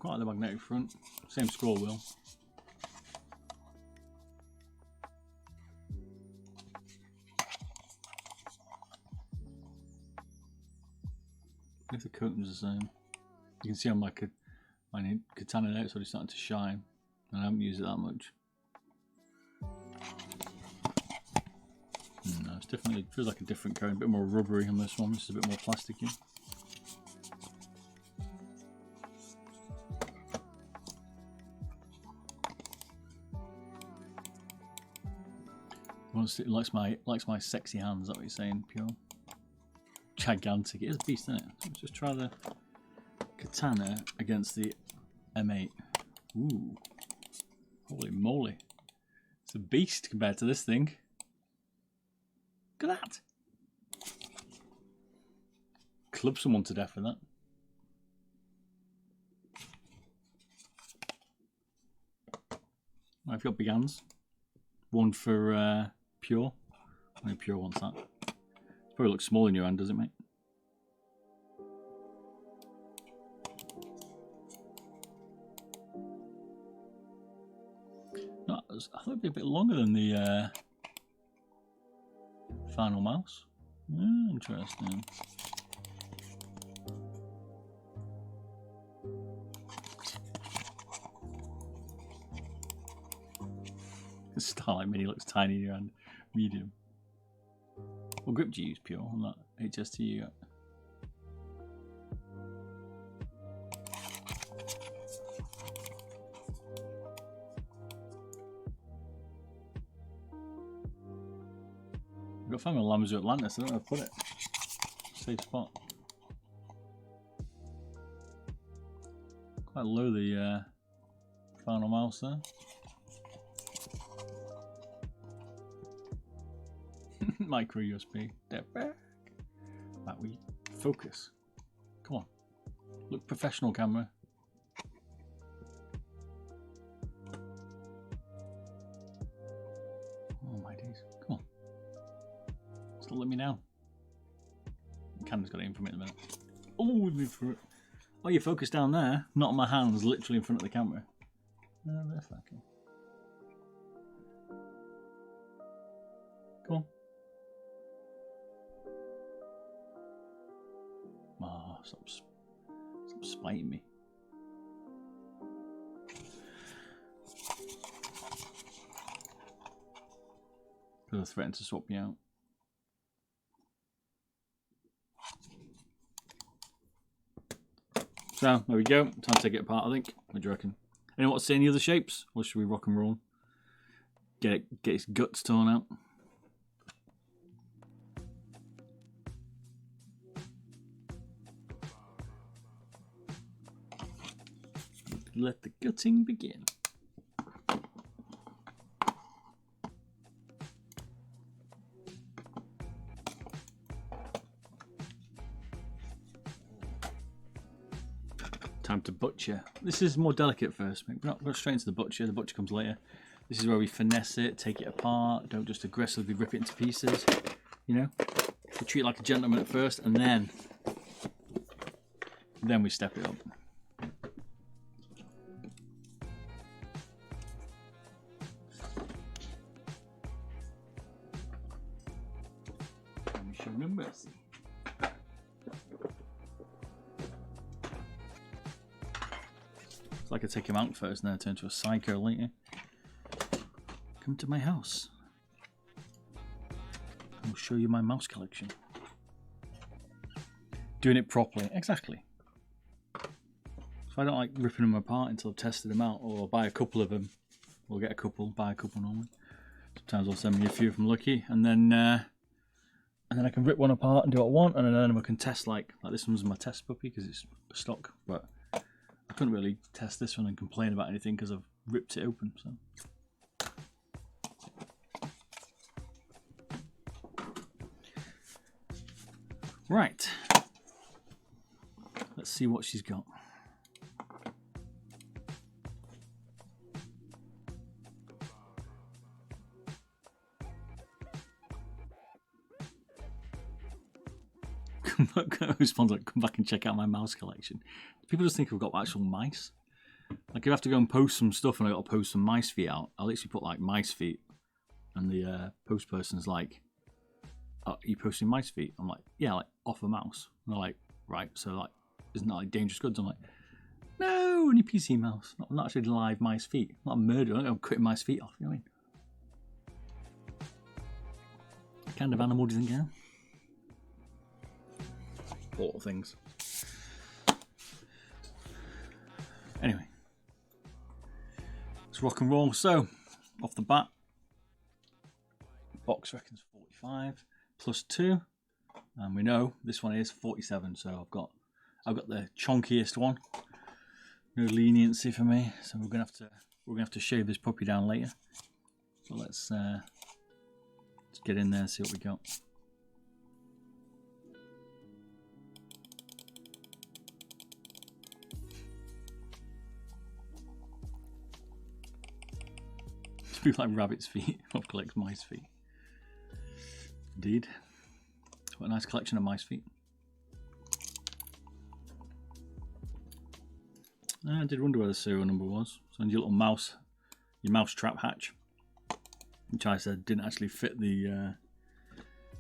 Quite like the magnetic front. Same scroll wheel. If the coating's the same. You can see I'm like my katana now, it's already starting to shine, and I haven't used it that much. No, it's definitely feels like a different coating, a bit more rubbery on this one. This is a bit more plasticky. It likes my sexy hands. Is that what you're saying, Pure? Gigantic. It is a beast, isn't it? Let's just try the katana against the M8. Ooh, holy moly! It's a beast compared to this thing. Look at that! Club someone to death with that. I've got big hands. One for Pure. Only Pure wants that. It probably looks small in your hand, does it, mate? No, I thought it'd be a bit longer than the final mouse. Interesting. The Starlight Mini looks tiny in your hand. Medium. What grip do you use, Pure, on that HST you got? I've got to find my Lamzo Atlantis, I don't know where to put it. Safe spot. Quite low the final mouse there. Micro USB. Step back. Right, we focus. Come on. Look professional, camera. Oh my days. Come on. Still let me down. The camera's got it in for me at the minute. Oh, we've moved through it. Oh, you focus down there, not on my hands, literally in front of the camera. No, that's okay. Come on. Oh, stop spiting me. Could have threatened to swap me out. So, there we go. Time to take it apart, I think. What do you reckon? Anyone want to see any other shapes? Or should we rock and roll? Get its guts torn out. Let the gutting begin. Time to butcher. This is more delicate first. We're not going straight into the butcher. The butcher comes later. This is where we finesse it, take it apart. Don't just aggressively rip it into pieces. You know, we treat it like a gentleman at first, and then we step it up. Show no mercy. It's like I take him out first and then I turn into a psycho later. Come to my house. I'll show you my mouse collection. Doing it properly, exactly. So I don't like ripping them apart until I've tested them out, or I'll buy a couple of them. We'll get a couple, buy a couple normally. Sometimes I'll send me a few if I'm lucky, and then I can rip one apart and do what I want, and then I can test like this one's my test puppy because it's stock, but I couldn't really test this one and complain about anything because I've ripped it open. So right, let's see what she's got. Responds like, come back and check out my mouse collection. People just think I've got actual mice. Like if I have to go and post some stuff and I got to post some mice feet out, I'll literally put like mice feet, and the post person's like, "Are you posting mice feet?" I'm like, "Yeah, like off a mouse." And they're like, "Right, so like, isn't that like dangerous goods?" I'm like, "No, only PC mouse, not actually live mice feet. Not a murder. I'm cutting mice feet off." You know what I mean? What kind of animal do you think I am? Awful things. Anyway, let's rock and roll. So, off the bat, box reckons 45 plus 2, and we know this one is 47. So I've got the chonkiest one. No leniency for me. So we're gonna have to shave this puppy down later. So let's get in there and see what we got. Look like rabbit's feet. I've collected mice feet. Indeed. What a nice collection of mice feet. I did wonder where the serial number was. So on your little mouse, your mouse trap hatch, which I said didn't actually fit the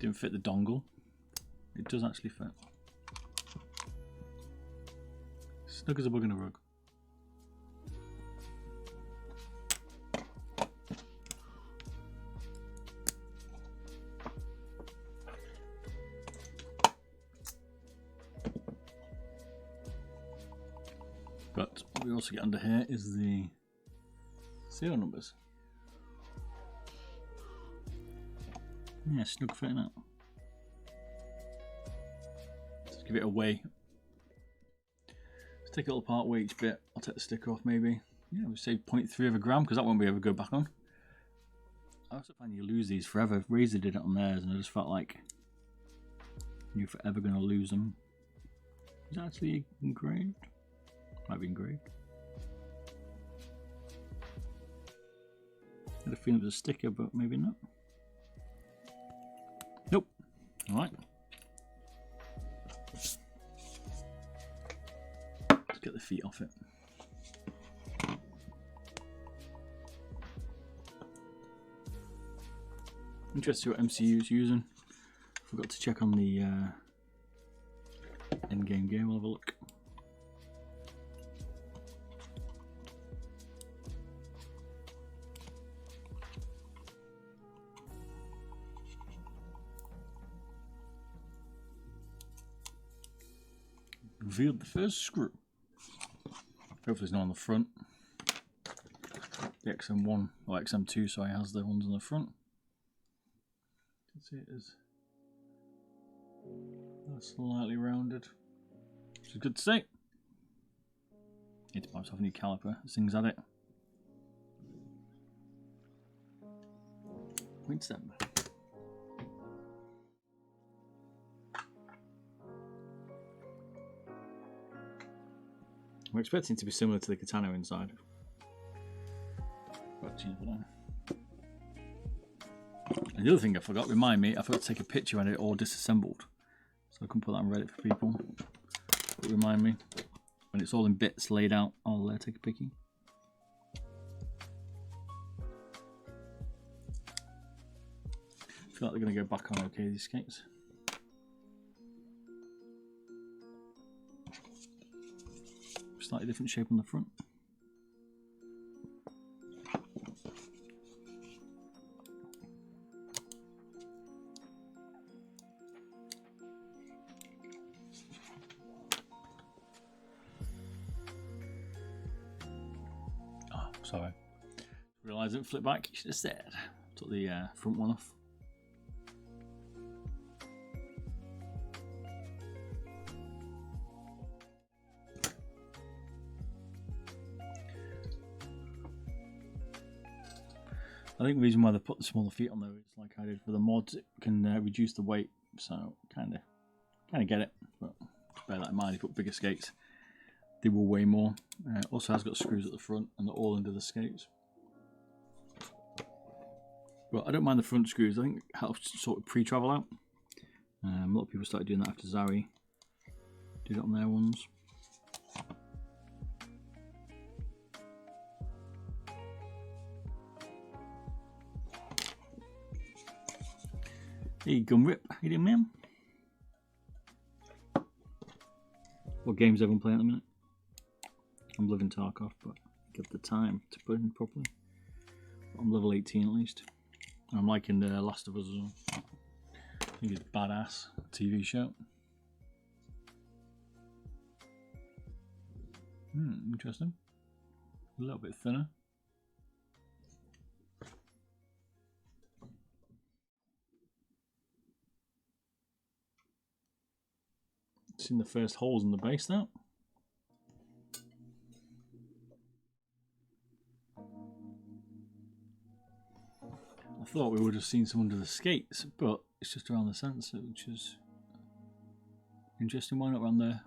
dongle. It does actually fit. Snug as a bug in a rug. But what we also get under here is the serial numbers. Yeah, snug fitting out. Let's give it a weigh. Let's take it all apart, weigh each bit. I'll take the sticker off maybe. Yeah, we say 0.3 of a gram because that won't be able to go back on. I also find you lose these forever. Razor did it on theirs and I just felt like you're forever going to lose them. Is that actually engraved? Might be engraved. I had a feeling it was a sticker, but maybe not. Nope. Alright. Let's get the feet off it. Interested to see what MCU is using. Forgot to check on the endgame game. We'll have a look. Revealed the first screw. Hopefully there's no on the front. The XM1 or XM2, sorry, has the ones on the front. You can see it is slightly rounded, which is good to see. Need to buy myself a new caliper. This thing's at it. 0.7. We're expecting it to be similar to the Katana inside. But you never know. And the other thing I forgot, remind me, I forgot to take a picture when it all disassembled. So I can put that on Reddit for people. But remind me, when it's all in bits laid out, I'll take a picky. I feel like they're going to go back on okay, these skates. Slightly different shape on the front. Oh, sorry. Realised it flip back. You should have said. Took the front one off. I think the reason why they put the smaller feet on though is like I did for the mods, it can reduce the weight, so kind of get it. But bear that in mind, if you put bigger skates, they will weigh more. Also has got screws at the front and they're all under the skates. But I don't mind the front screws. I think it helps sort of pre-travel out. A lot of people started doing that after Zari did it on their ones. Hey, Gun Rip, how you doing, man? What games everyone playing at the minute? I'm living Tarkov, but I get the time to put in properly. I'm level 18 at least. I'm liking The Last of Us as well. I think it's badass TV show. Interesting. A little bit thinner. Seen the first holes in the base now. I thought we would have seen some under the skates, but it's just around the sensor, which is interesting. Why not around there?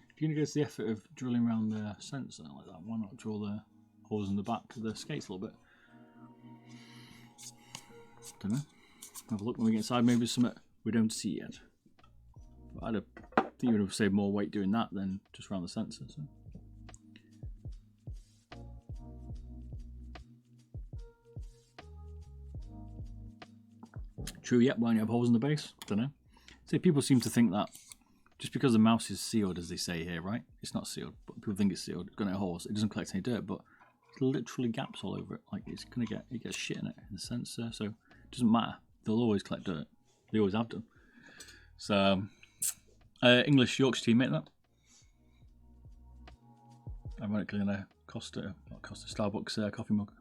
If you're going to go to the effort of drilling around the sensor like that, why not drill the holes in the back of the skates a little bit? Don't know. Have a look when we get inside. Maybe something we don't see yet. But I think you would have saved more weight doing that than just around the sensor. So. True, yet. Why don't you have holes in the base? Don't know. See, people seem to think that just because the mouse is sealed, as they say here, right? It's not sealed, but people think it's sealed. It's got no holes. It doesn't collect any dirt, but there's literally gaps all over it. Like it's gonna get shit in it in the sensor, so it doesn't matter. They'll always collect dirt. They always have done. So, English Yorkshire teammate that. Ironically, in a Costa Starbucks coffee mug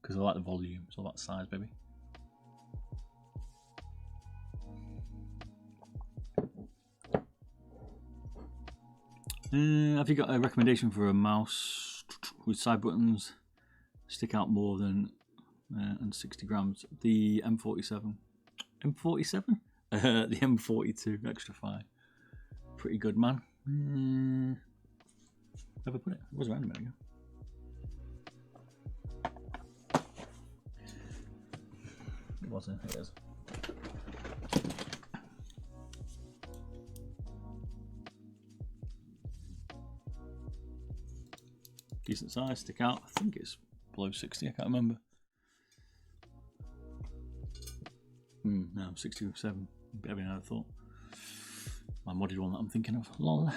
because I like the volume. It's all about size, baby. Have you got a recommendation for a mouse with side buttons stick out more than and 60 grams? The M47. M47? The M42 Extra 5. Pretty good, man. Never put it. It was around a minute ago. It wasn't. It is. Decent size, stick out. I think it's below 60, I can't remember. No, 67. Better than I thought. My modded one that I'm thinking of. Lol.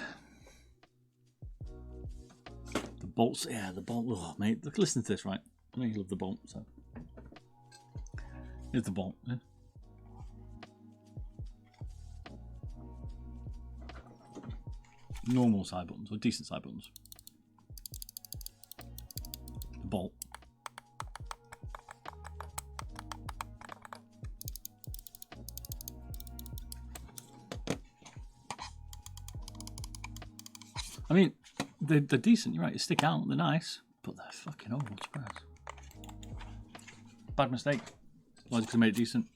The bolts, yeah, the bolt. Oh, mate, look, listen to this, right? I know you love the bolt, so. Here's the bolt, yeah. Normal side buttons, or decent side buttons. Bolt. I mean, they're decent, you're right, they stick out, they're nice, but they're fucking awful to press. Bad mistake. Why because I made it decent?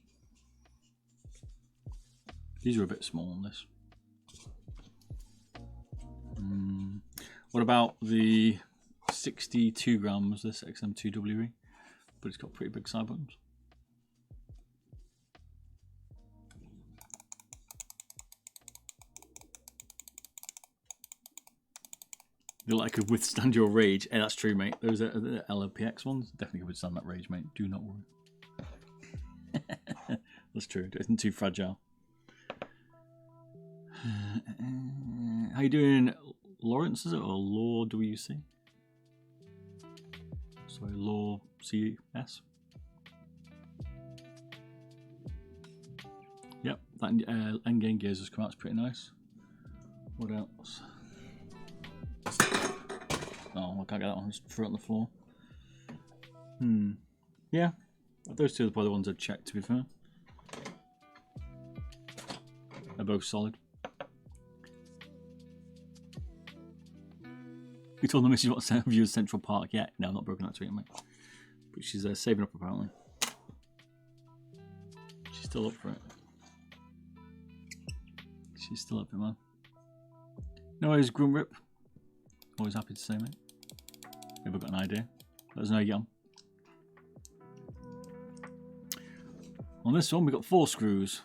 These are a bit small on this. What about the 62 grams, this XM2WE, but it's got pretty big side buttons. They like could withstand your rage. Hey, that's true, mate. Those are the LPX ones. Definitely could withstand that rage, mate. Do not worry. That's true. It isn't too fragile. How you doing, Lawrence? Is it or Law WC? Sorry, Law CS. Yep, that endgame gears has come out. It's pretty nice. What else? Oh, I can't get that one. Just threw it on the floor. Yeah, those two are probably the ones I'd check, to be fair. They're both solid. You told the missus what to view Central Park yet? No, I've not broken that to yet, mate. But she's saving up, apparently. She's still up for it. She's still up for it, man. No worries, Grum Rip. Always happy to say, mate. If I've got an idea, let us know you get on this one, we've got 4 screws.